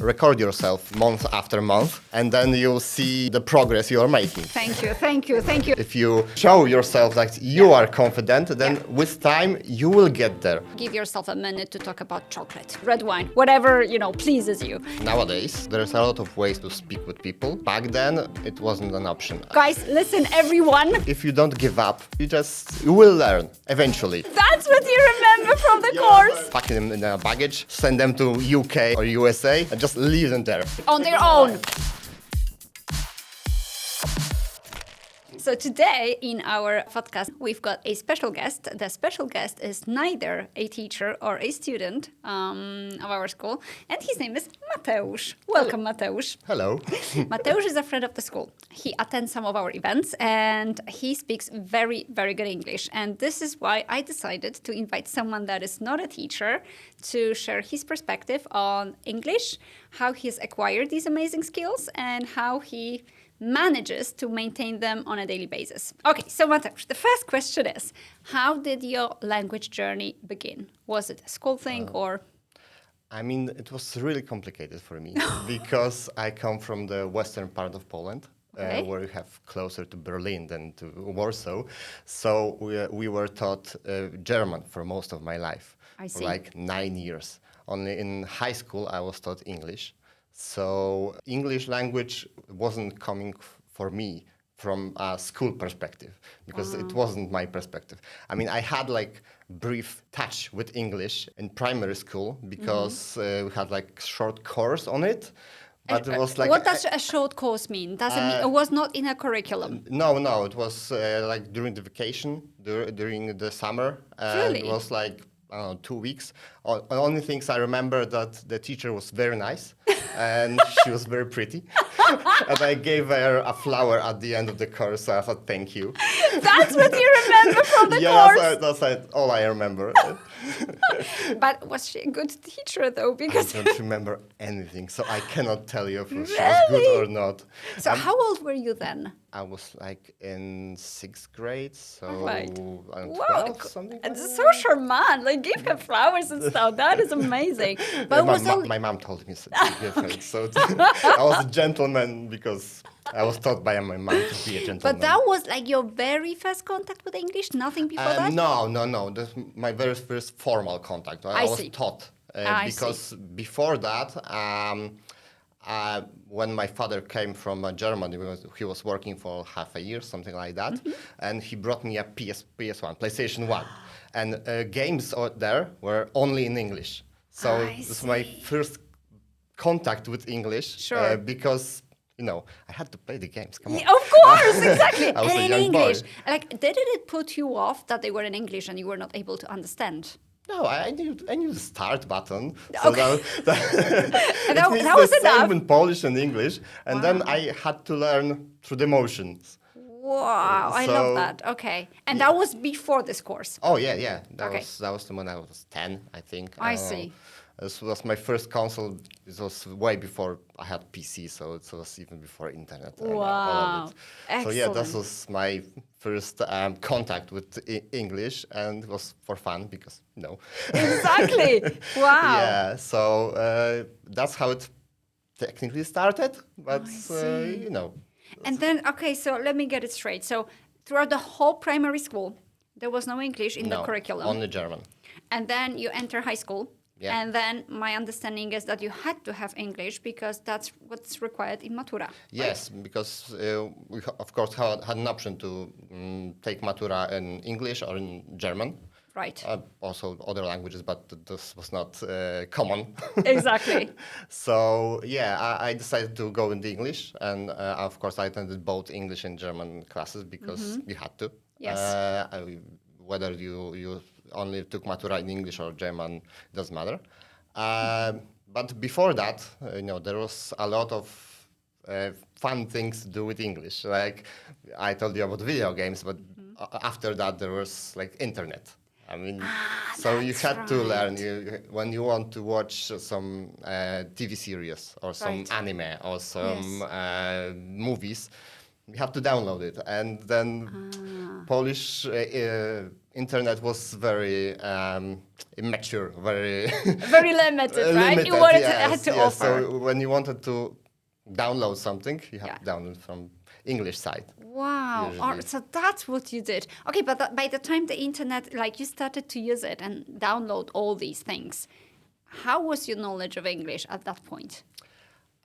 record yourself month after month, and then you'll see the progress you are making. Thank you, thank you, thank you. If you show yourself that you are confident, then with time you will get there. Give yourself a minute to talk about chocolate, red wine, whatever, pleases you. Nowadays, there's a lot of ways to speak with people. Back then, it wasn't an option. Guys, listen, everyone. If you don't give up, you will learn eventually. That's what you remember from the course. Pack them in a baggage, send them to UK or USA, and just leave them there. On their own. So today in our podcast, we've got a special guest. The special guest is neither a teacher or a student of our school, and his name is Mateusz. Welcome, Mateusz. Hello. Mateusz is a friend of the school. He attends some of our events, and he speaks very, very good English. And this is why I decided to invite someone that is not a teacher to share his perspective on English, how he's acquired these amazing skills, and how he manages to maintain them on a daily basis. Okay, so Mateusz, the first question is, how did your language journey begin? Was it a school thing or? I mean, it was really complicated for me because I come from the western part of Poland, Okay. where you have closer to Berlin than to Warsaw. So we were taught German for most of my life, I see. for like 9 years. Only in high school I was taught English. So English language wasn't coming for me from a school perspective because it wasn't my perspective. I mean, I had like brief touch with English in primary school because we had like short course on it. But it was like what does a short course mean? Does it mean it was not in a curriculum? No, it was like during the vacation, during the summer. Really? It was like, I don't know, 2 weeks. The only things I remember that the teacher was very nice and she was very pretty. And I gave her a flower at the end of the course, so I thought, thank you. That's what you remember from the Yeah, course? that's all I remember. But was she a good teacher though? I Because don't remember anything, so I cannot tell you if she was good or not. So how old were you then? I was like in 6th grade, so Right. I'm Wow, 12, something like it's that. so charmant. Like give her flowers and stuff. That is amazing. But it was only My mom told me to give her, so I was a gentleman because I was taught by my mom to be a gentleman. But that was like your very first contact with English? Nothing before that? No. That's my very first formal contact. I was see. taught I because before that, when my father came from Germany, he was working for half a year, something like that, and he brought me a PS1, PlayStation 1, and games there were only in English. So I this was my first contact with English Sure. because I had to play the games. Come on. Yeah, of course, exactly. I was And a in young boy. English. Like, didn't it put you off that they were in English and you were not able to understand? No, I knew the start button. So Okay. that That means was the enough. same in Polish and English. And then I had to learn through the motions. Wow, I love So- that. Okay. And that was before this course? Oh yeah. That Okay. was the when I was 10, I think. I don't see. know. This was my first console. It was way before I had PC, so it was even before internet. and all Wow. of it. So yeah, that Excellent. was my first contact with English, and it was for fun because Exactly. Wow. Yeah, so that's how it technically started, but see. And then, okay, so let me get it straight. So throughout the whole primary school, there was no English in the no, curriculum. only German. And then you enter high school. Yeah. And then my understanding is that you had to have English because that's what's required in Matura. Yes, because we of course had an option to take Matura in English or in German. Right. Also other languages, but this was not common. Exactly. So yeah, I decided to go in the English, and of course I attended both English and German classes because you had to. Yes. Whether you only took Matura in English or German doesn't matter. But before that, there was a lot of fun things to do with English. Like I told you about video games, but after that there was like internet. I mean, so you that's had to learn. right. When you want to watch some TV series or some Right. anime or some movies, You have to download it, and then Polish internet was very immature, very Very limited, right? limited. You wanted Yes, had to yes. offer. So when you wanted to download something, you have Yeah. to download from English side. Wow. Usually. So that's what you did. Okay, but by the time the internet, like you started to use it and download all these things, how was your knowledge of English at that point?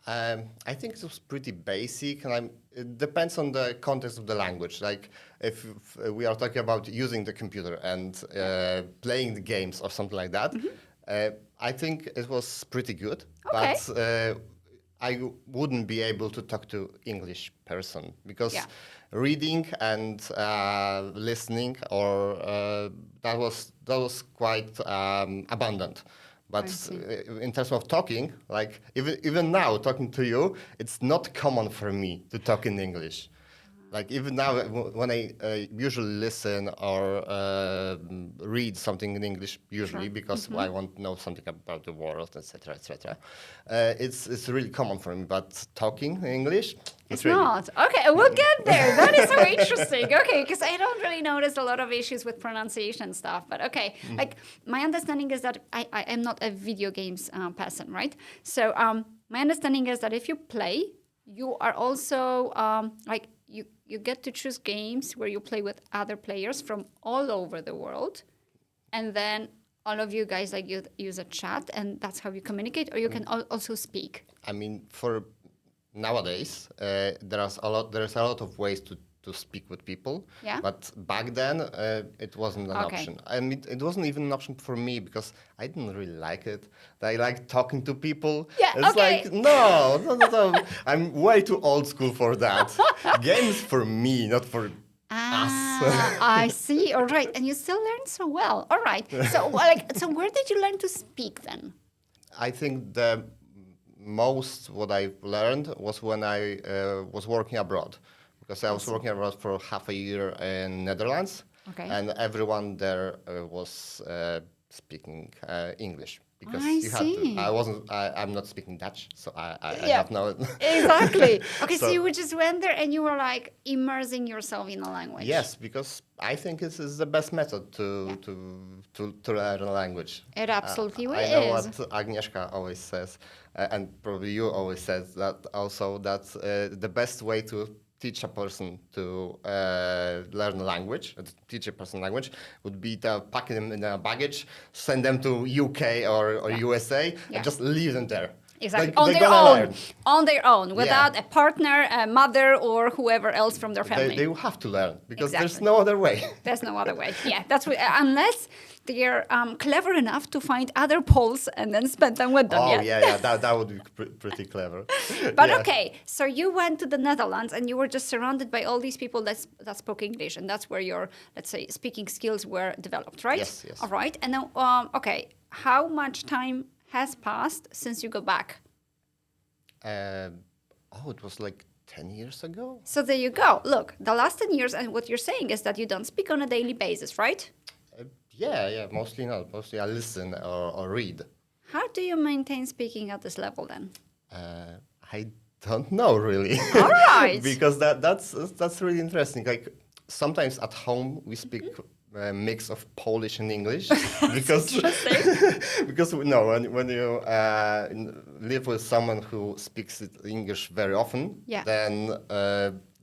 I think it was pretty basic, and it depends on the context of the language. Like if we are talking about using the computer and playing the games or something like that, I think it was pretty good. Okay. But I wouldn't be able to talk to English person because Yeah. reading and listening or that was quite abundant. But in terms of talking, like even now talking to you, it's not common for me to talk in English. Like even now, when I usually listen or read something in English, usually because I want to know something about the world, etc., etc., it's really common for me. But talking in English, It's really, not. Okay, we'll get there. That is so interesting. Okay, because I don't really notice a lot of issues with pronunciation stuff. But okay, like my understanding is that I am not a video games person, right? So my understanding is that if you play, you are also like you get to choose games where you play with other players from all over the world, and then all of you guys like you use a chat, and that's how you communicate, or you can also speak. I mean, for nowadays, there's a lot of ways to speak with people. Yeah. But back then, it wasn't an Okay. option. I mean, it wasn't even an option for me because I didn't really like it. I like talking to people. Yeah, It's okay. like, no. I'm way too old school for that. Games for me, not for us. I see. All right, and you still learn so well. All right. So, so where did you learn to speak then? I think the most what I learned was when I was working abroad, because I was working abroad for half a year in Netherlands, Okay. and everyone there was speaking English because I you had see. to. I'm not speaking Dutch, so I Yeah. have no. Exactly. Okay, so So- you just went there and you were like immersing yourself in a language. Yes, because I think this is the best method to learn a language. It absolutely I know is. what Agnieszka always says, and probably you always says that also, that the best way to teach a person to learn a language, teach a person language, would be to pack them in a baggage, send them to UK or USA, Yeah. and just leave them there. Exactly. Like, On they're their gonna own. learn. On their own, without a partner, a mother, or whoever else from their family. They will have to learn because there's Exactly. no other way. There's no other way. Yeah, that's what, unless they're clever enough to find other Poles and then spend time with them. Oh yeah, that would be pretty clever. But Yeah. okay, so you went to the Netherlands and you were just surrounded by all these people that spoke English, and that's where your, let's say, speaking skills were developed, right? Yes, yes. All right, and then okay, how much time has passed since you go back? It was like 10 years ago. So there you go. Look, the last 10 years, and what you're saying is that you don't speak on a daily basis, right? Yeah, mostly not. Mostly I listen or read. How do you maintain speaking at this level then? I don't know really. All right. Because that's really interesting. Like sometimes at home we speak a mix of Polish and English because because when you live with someone who speaks English very often, Yeah. then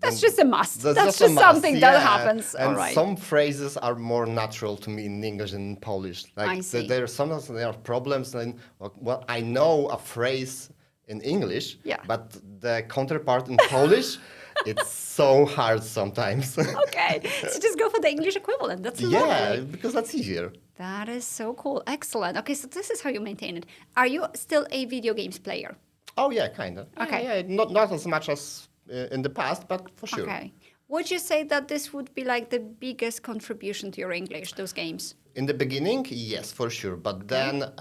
That's just a must. That's a just must, something that yeah. happens. And All right. some phrases are more natural to me in English than in Polish. Like I see. sometimes there are problems. And well, I know a phrase in English, Yeah. but the counterpart in Polish, it's so hard sometimes. Okay, so just go for the English equivalent. That's Yeah, lovely. because that's easier. That is so cool. Excellent. Okay, so this is how you maintain it. Are you still a video games player? Oh yeah, kind of. Okay. Yeah, not as much as in the past, but for sure. Okay. Would you say that this would be like the biggest contribution to your English, those games? In the beginning, yes, for sure. But then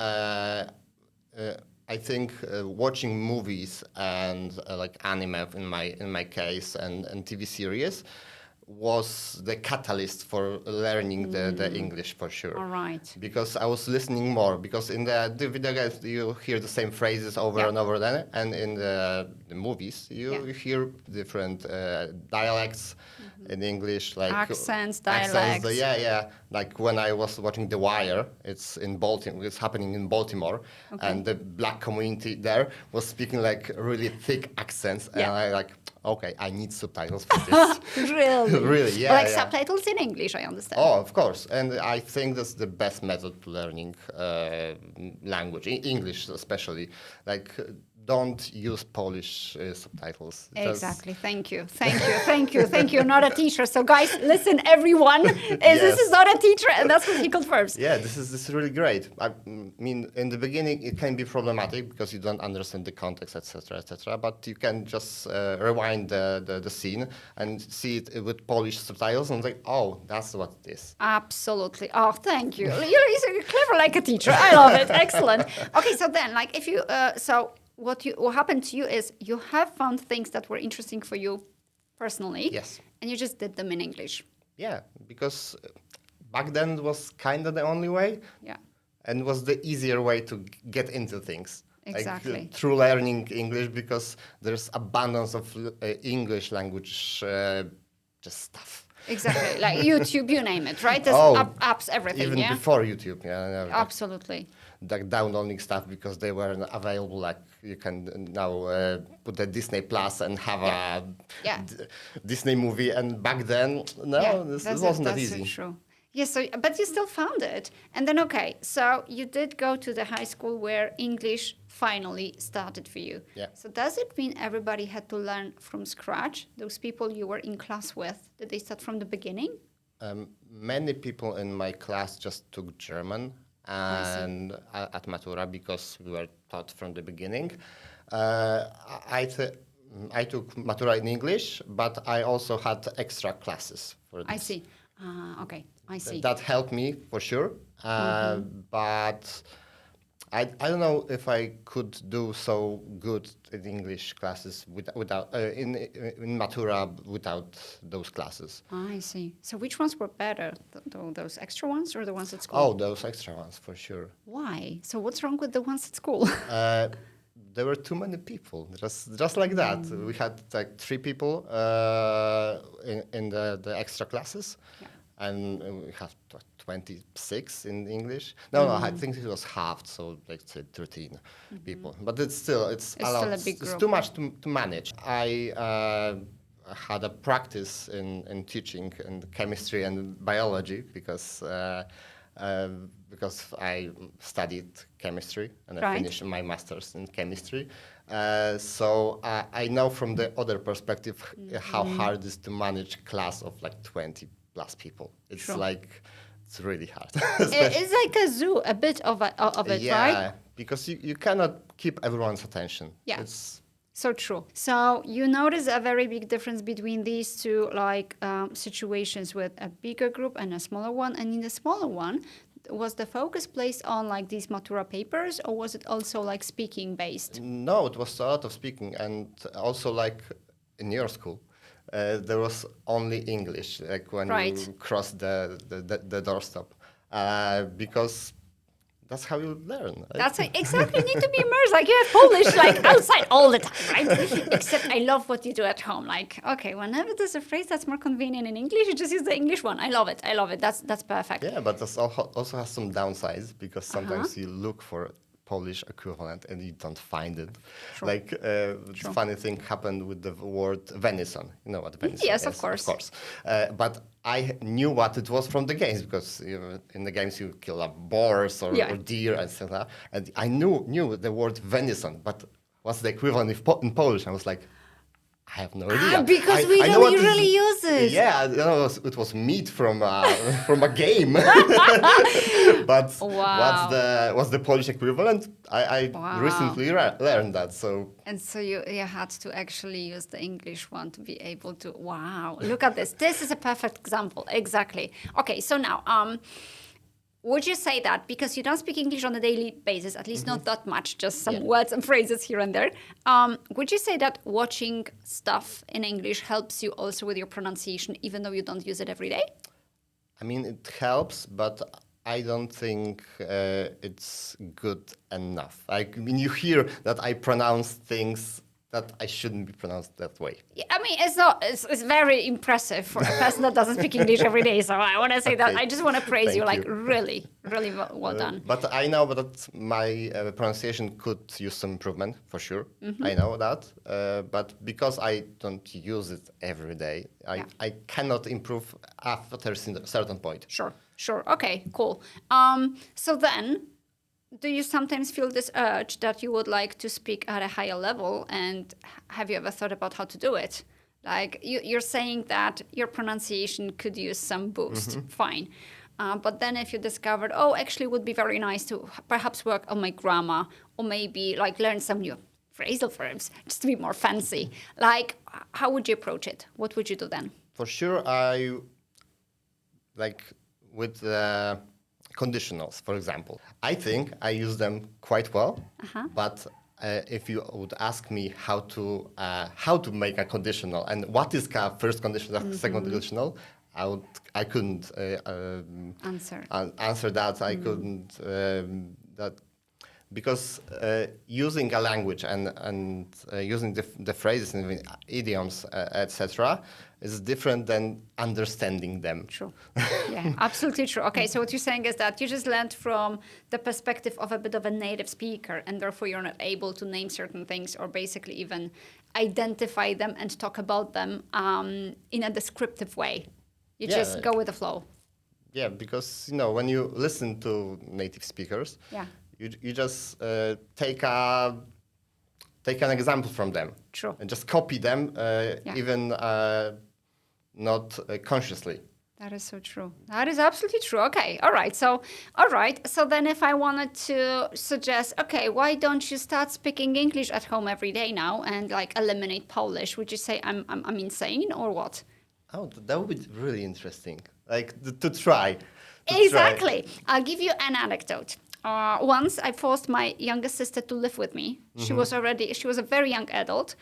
I think watching movies and like anime in my case and TV series was the catalyst for learning the English for sure. All right. Because I was listening more. Because in the video games you hear the same phrases over and over again, and in the movies you hear different dialects in English, like accents, dialects. Like when I was watching The Wire, it's in Baltimore. It's happening in Baltimore, and the black community there was speaking like really thick accents, and I like. Okay, I need subtitles for this. Really? Really, yeah. Like subtitles in English, I understand. Oh, of course. And I think that's the best method to learning language, English especially. Like, don't use Polish subtitles. Exactly. Thank you. You're not a teacher. So guys, listen, everyone. This is not a teacher, and that's what he confirms. Yeah, this is really great. I mean, in the beginning, it can be problematic because you don't understand the context, etc., etc. But you can just rewind the scene and see it with Polish subtitles and like, oh, that's what it is. Absolutely. Oh, thank you. You're clever like a teacher. I love it. Excellent. Okay, so then, like, if you what happened to you is you have found things that were interesting for you personally. Yes. And you just did them in English. Yeah, because back then it was kind of the only way. Yeah. And was the easier way to get into things. Exactly. Like, through learning English, because there's abundance of English language just stuff. Exactly. Like YouTube, you name it, right? There's apps, everything, even before YouTube, Absolutely. Like downloading stuff because they weren't available. Like you can now put the Disney Plus and have a Disney movie. And back then, this wasn't that easy. That's so true. Yes, but you still found it. And then, okay, so you did go to the high school where English finally started for you. Yeah. So does it mean everybody had to learn from scratch? Those people you were in class with, did they start from the beginning? Many people in my class just took German and at Matura because we were taught from the beginning. I took Matura in English, but I also had extra classes for this. I see. Okay, I see. That helped me for sure, but I don't know if I could do so good in English classes without in Matura without those classes. I see. So which ones were better, those extra ones or the ones at school? Oh, those extra ones for sure. Why? So what's wrong with the ones at school? There were too many people, just like that. We had like 3 people in the extra classes, and we have 26 in English. No, I think it was halved, so like 13 people. But it's still a big group. It's too much to manage. I had a practice in teaching in chemistry and biology because I studied chemistry and I finished my master's in chemistry. So I know from the other perspective how hard it is to manage a class of like 20 plus people. It's it's really hard. It's like a zoo, a bit of it, right? Yeah, because you cannot keep everyone's attention. Yeah. So true. So you notice a very big difference between these two situations with a bigger group and a smaller one. And in the smaller one, was the focus placed on like these Matura papers, or was it also like speaking based? No, it was a lot of speaking, and also like in your school. There was only English, like when you cross the doorstep, because that's how you learn. That's exactly. You need to be immersed. Like you have Polish like outside all the time, right? Except I love what you do at home. Like, okay, whenever there's a phrase that's more convenient in English, you just use the English one. I love it. That's perfect. Yeah, but that also has some downsides because sometimes you look for Polish equivalent and you don't find it. True. Like funny thing happened with the word venison. You know what venison is? Yes, of course. But I knew what it was from the games because in the games you kill a boar or deer and stuff like that. And I knew the word venison, but what's the equivalent in Polish? I was like, I have no idea. Because we don't really use it. Yeah, it was meat from a game. But what's the Polish equivalent? I recently learned that. And so you had to actually use the English one to be able to. Wow! Look at this. This is a perfect example. Exactly. Okay. So now, would you say that because you don't speak English on a daily basis, at least not that much, just some words and phrases here and there, would you say that watching stuff in English helps you also with your pronunciation, even though you don't use it every day? I mean, it helps, but I don't think it's good enough. I mean, you hear that I pronounce things that I shouldn't be pronounced that way. Yeah, I mean, it's very impressive for a person that doesn't speak English every day. So I want to say that I just want to praise you, like really, really well done. But I know that my pronunciation could use some improvement, for sure. I know that. But because I don't use it every day, I cannot improve after a certain point. Sure. Okay, cool. So then, do you sometimes feel this urge that you would like to speak at a higher level? And have you ever thought about how to do it? Like you're saying that your pronunciation could use some boost. Fine. But then if you discovered, actually it would be very nice to perhaps work on my grammar or maybe like learn some new phrasal verbs just to be more fancy. Like, how would you approach it? What would you do then? For sure, I like with conditionals, for example. I think I use them quite well, but if you would ask me how to make a conditional and what is first conditional, second conditional, I couldn't answer that. I couldn't that because using a language and using the phrases and idioms, etc., is different than understanding them. True. Yeah, absolutely true. Okay, so what you're saying is that you just learned from the perspective of a bit of a native speaker, and therefore you're not able to name certain things or basically even identify them and talk about them in a descriptive way. You just go with the flow. Yeah, because when you listen to native speakers, you just take an example from them. True. And just copy them, even not consciously. That is so true. That is absolutely true. Okay. All right. So then if I wanted to suggest, okay, why don't you start speaking English at home every day now and like eliminate Polish? Would you say I'm insane or what? Oh, that would be really interesting. Like to try. Exactly. I'll give you an anecdote. Once I forced my youngest sister to live with me. She was a very young adult.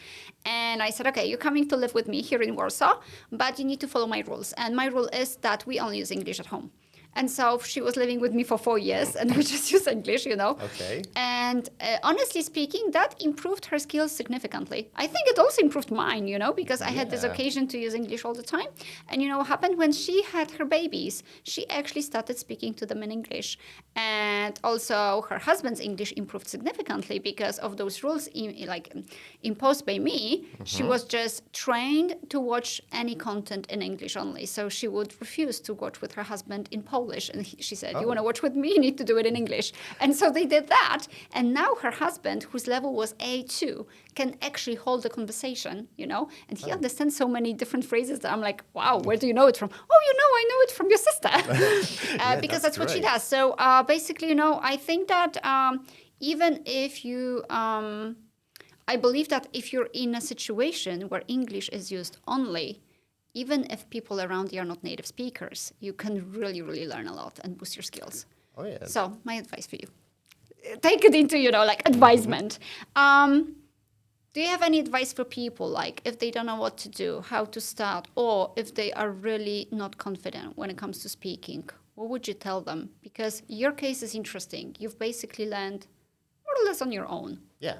And I said, okay, you're coming to live with me here in Warsaw, but you need to follow my rules. And my rule is that we only use English at home. And so she was living with me for 4 years and we just use English, Okay. And honestly speaking, that improved her skills significantly. I think it also improved mine, because I had this occasion to use English all the time. And what happened when she had her babies? She actually started speaking to them in English. And also her husband's English improved significantly because of those rules imposed by me. She was just trained to watch any content in English only. So she would refuse to watch with her husband in Polish. And she said, you want to watch with me? You need to do it in English. And so they did that. And now her husband, whose level was A2, can actually hold a conversation, and he understands so many different phrases that I'm like, wow, where do you know it from? Oh, I know it from your sister. Because that's what she does. So basically, I think that even if you... I believe that if you're in a situation where English is used only, even if people around you are not native speakers, you can really, really learn a lot and boost your skills. Oh, yeah. So my advice for you, take it into, advisement. Do you have any advice for people, like if they don't know what to do, how to start, or if they are really not confident when it comes to speaking? What would you tell them? Because your case is interesting. You've basically learned more or less on your own. Yeah,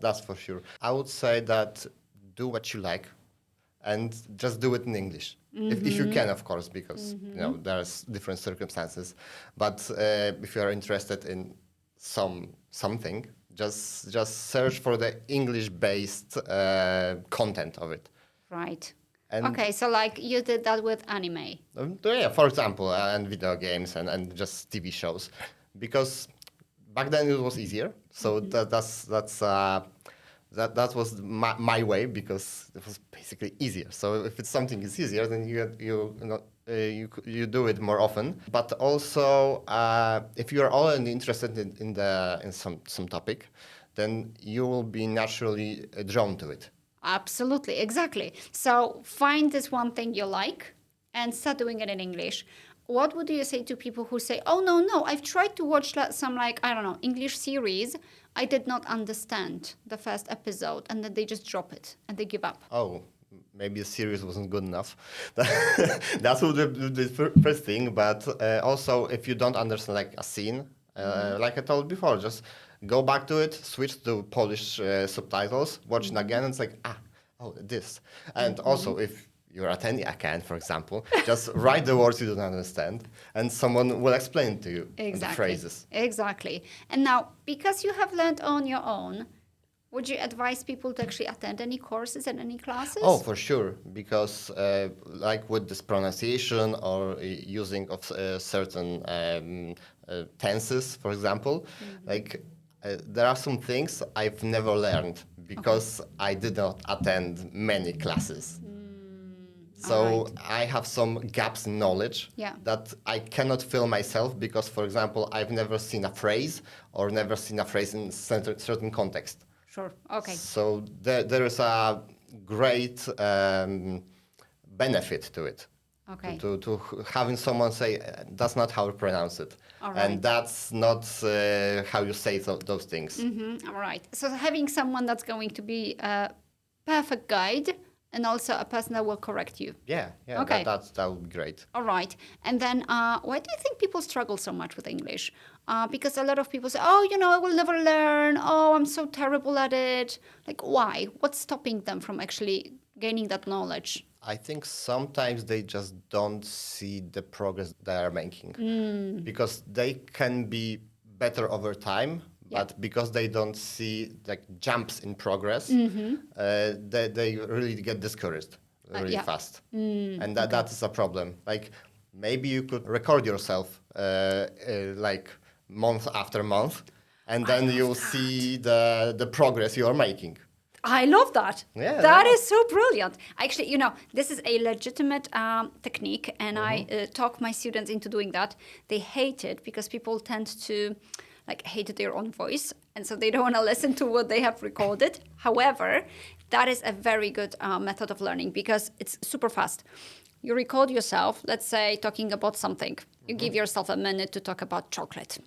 that's for sure. I would say that do what you like. And just do it in English, if you can, of course, because there's different circumstances. But if you are interested in something, just search for the English-based content of it. Right. And okay, so like you did that with anime. Yeah, for example, and video games and just TV shows, because back then it was easier. So that was my way because it was basically easier. So if it's something is easier, then you do it more often. But also, if you are already interested in some topic, then you will be naturally drawn to it. Absolutely, exactly. So find this one thing you like and start doing it in English. what would you say to people who say, oh, no, I've tried to watch some, I don't know, English series. I did not understand the first episode, and then they just drop it and they give up. Oh, maybe the series wasn't good enough. That's the first thing. But also, if you don't understand like a scene, like I told before, just go back to it, switch to Polish subtitles, watch it again, and it's like, this. And also, if you're attending AKN, for example, just write the words you don't understand, and someone will explain to you the phrases. Exactly. And now, because you have learned on your own, would you advise people to actually attend any courses and any classes? Oh, for sure, because like with this pronunciation or using of certain tenses, for example, there are some things I've never learned because I did not attend many classes. So I have some gaps in knowledge that I cannot fill myself because, for example, I've never seen a phrase or never seen a phrase in certain context. Sure. Okay. So there is a great benefit to it. Okay. To having someone say, that's not how you pronounce it. All right. And that's not how you say those things. All right. So having someone that's going to be a perfect guide and also a person that will correct you. Yeah. Okay. That would be great. All right. And then why do you think people struggle so much with English? Because a lot of people say, oh, I will never learn. Oh, I'm so terrible at it. Like, why? What's stopping them from actually gaining that knowledge? I think sometimes they just don't see the progress they are making because they can be better over time. But because they don't see like jumps in progress, they really get discouraged really fast. And that is a problem. Like maybe you could record yourself like month after month, and then you'll see the progress you are making. I love that. Yeah, that is so brilliant. Actually, this is a legitimate technique, and I talk my students into doing that. They hate it because people tend to hate their own voice, and so they don't want to listen to what they have recorded. However, that is a very good method of learning because it's super fast. You record yourself, let's say, talking about something. You give yourself a minute to talk about chocolate,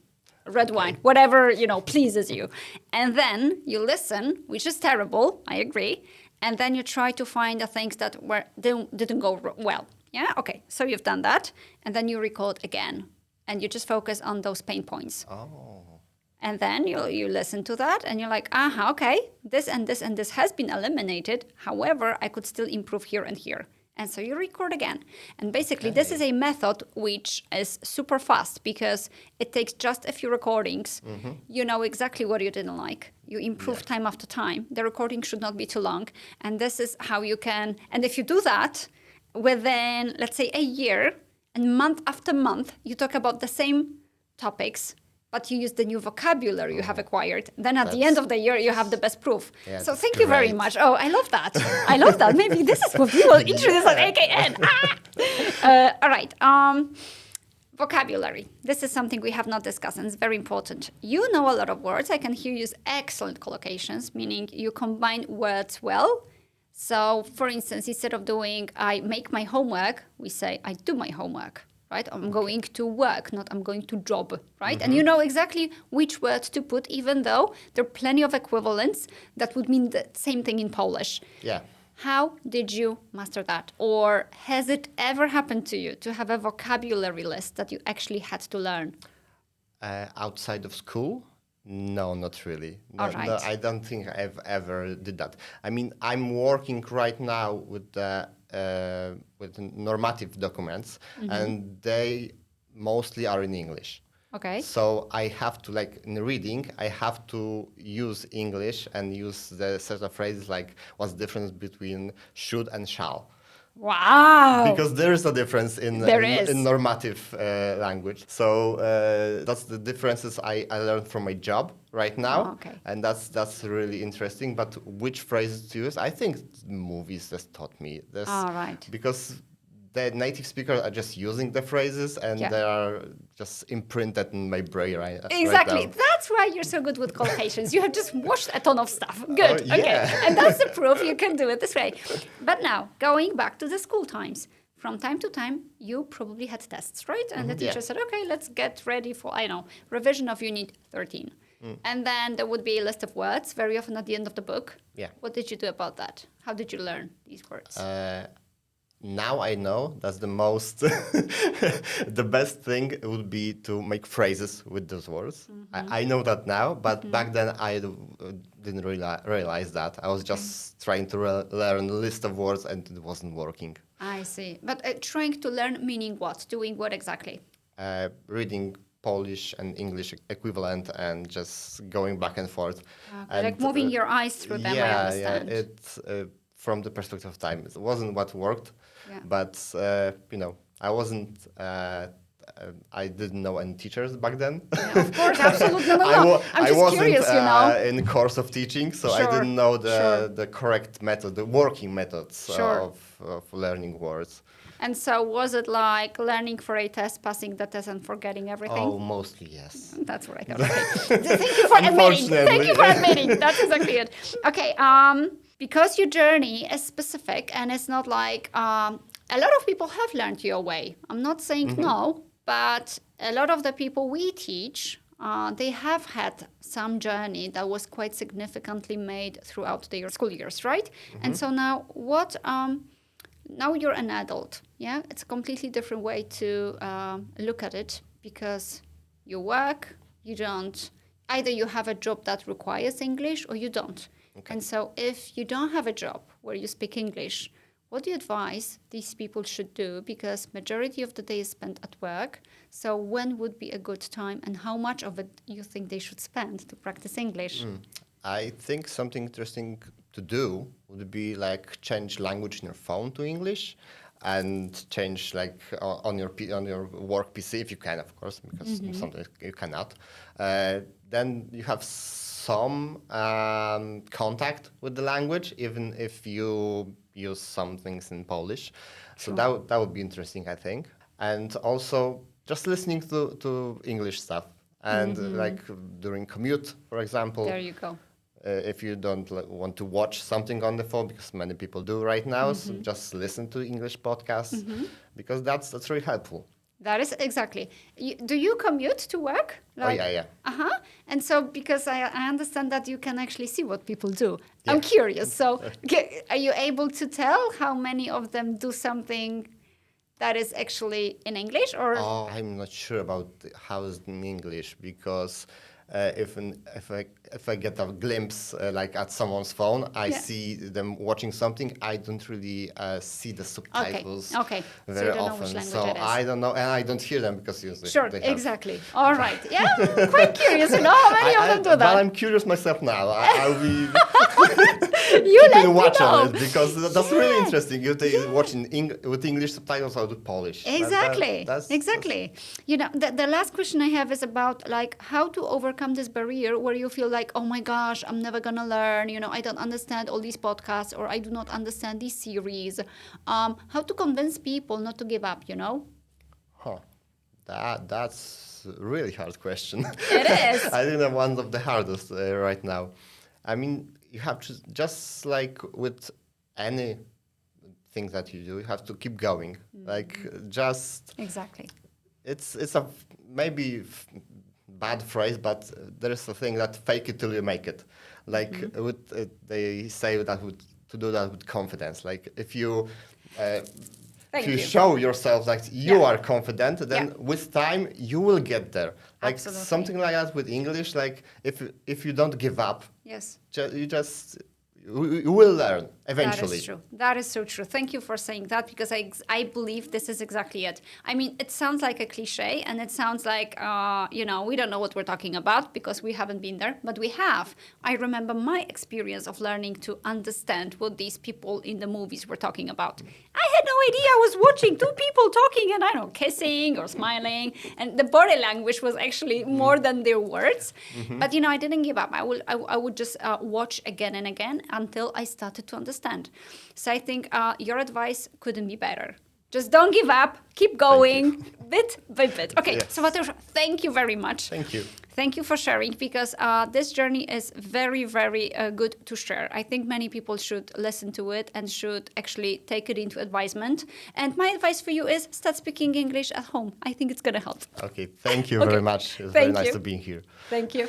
red wine, whatever, pleases you. And then you listen, which is terrible, I agree. And then you try to find the things that didn't go well. Yeah, okay, so you've done that. And then you record again. And you just focus on those pain points. Oh. And then you listen to that and you're like, okay, this and this and this has been eliminated. However, I could still improve here and here. And so you record again. And basically, this is a method which is super fast because it takes just a few recordings. You know exactly what you didn't like. You improve time after time. The recording should not be too long. And this is how you can, and if you do that within, let's say, a year, and month after month, you talk about the same topics, but you use the new vocabulary you have acquired. Then at the end of the year, you have the best proof. Yeah, so thank you very much. Oh, I love that. I love that. Maybe this is what we will introduce on AKN. All right. Vocabulary. This is something we have not discussed, and it's very important. You know a lot of words. I can hear you use excellent collocations, meaning you combine words well. So, for instance, instead of doing, I make my homework, we say, I do my homework, right? I'm going to work, not I'm going to job, right? And you know exactly which word to put, even though there are plenty of equivalents that would mean the same thing in Polish. Yeah. How did you master that? Or has it ever happened to you to have a vocabulary list that you actually had to learn? Outside of school? No, not really. All right. No, I don't think I've ever did that. I mean, I'm working right now with normative documents, and they mostly are in English. Okay. So I have to, in reading, I have to use English and use the set of phrases like what's the difference between should and shall. Wow. Because there is a difference in normative language. So that's the differences I learned from my job right now. Oh, okay. And that's really interesting. But which phrases to use? I think movies just taught me this. All right. Because the native speakers are just using the phrases and they are just imprinted in my brain Exactly. Right now. That's why you're so good with collocations. You have just watched a ton of stuff. Good. Oh, yeah. Okay. And that's the proof you can do it this way. But now, going back to the school times. from time to time, you probably had tests, right? And the teacher said, okay, let's get ready for, I don't know, revision of unit 13. And then there would be a list of words, very often at the end of the book. Yeah. What did you do about that? How did you learn these words? Now I know that's the most, the best thing would be to make phrases with those words. I know that now, but back then I didn't realize that. I was just trying to learn a list of words and it wasn't working. I see. But trying to learn meaning what? Doing what exactly? Reading Polish and English equivalent and just going back and forth. Okay, like moving your eyes through them, I understand. Yeah, it's from the perspective of time. It wasn't what worked, but I wasn't. I didn't know any teachers back then. Yeah, of course, absolutely. No. I'm just wasn't, curious, in course of teaching, so I didn't know the correct method, the working methods of learning words. And so was it like learning for a test, passing the test and forgetting everything? Oh, mostly, yes. That's what I thought. Okay. Thank you for admitting. Thank you for admitting. That's exactly it. Okay. Because your journey is specific and it's not like a lot of people have learned your way. I'm not saying no, but a lot of the people we teach, they have had some journey that was quite significantly made throughout their school years, right? And so now what... now you're an adult, yeah? It's a completely different way to look at it because you work, you don't... Either you have a job that requires English or you don't. Okay. And so if you don't have a job where you speak English, what do you advise these people should do? Because majority of the day is spent at work. So when would be a good time and how much of it you think they should spend to practice English? I think something interesting to do would be like change language in your phone to English and change like on your work PC if you can, of course, because sometimes you cannot. Then you have some contact with the language, even if you use some things in Polish. So that would be interesting, I think. And also just listening to English stuff. And like during commute, for example. There you go. If you don't want to watch something on the phone, because many people do right now, so just listen to English podcasts, because that's really helpful. That is exactly. Do you commute to work? Like, yeah. And so, because I understand that you can actually see what people do. Yeah. I'm curious. So, are you able to tell how many of them do something that is actually in English, or? Oh, I'm not sure about how it's in English, because if I get a glimpse like at someone's phone, I see them watching something. I don't really see the subtitles very often. So I don't know, and I don't hear them because usually they have... exactly. All right. Yeah, I'm quite curious. How many of them do that? But I'm curious myself now. I'll be keeping watch on it because that's really interesting. You're watching with English subtitles or with Polish. Exactly. Exactly. The last question I have is about like how to overcome this barrier where you feel like, oh my gosh, I'm never gonna learn, I don't understand all these podcasts, or I do not understand these series. How to convince people not to give up, That's a really hard question. It is. I think that's one of the hardest right now. I mean, you have to, just like with any thing that you do, you have to keep going. Like just... Exactly. It's a maybe bad phrase, but there is a thing that fake it till you make it. Like they say that to do that with confidence. Like if you show yourself like you are confident, then with time you will get there. Like something like that with English. Like if you don't give up, you will learn eventually. That is true. That is so true. Thank you for saying that, because I believe this is exactly it. I mean, it sounds like a cliche, and it sounds like, we don't know what we're talking about because we haven't been there, but we have. I remember my experience of learning to understand what these people in the movies were talking about. I had no idea. I was watching two people talking and, I don't know, kissing or smiling, and the body language was actually more than their words. But, I didn't give up. I would just watch again and again until I started to understand. So I think your advice couldn't be better. Just don't give up. Keep going, bit by bit. Okay, Yes. so Mateusz, thank you very much. Thank you. Thank you for sharing, because this journey is very, very good to share. I think many people should listen to it and should actually take it into advisement. And my advice for you is start speaking English at home. I think it's going to help. Okay, thank you Okay. very much. It's Thank very nice you. to be here. Thank you.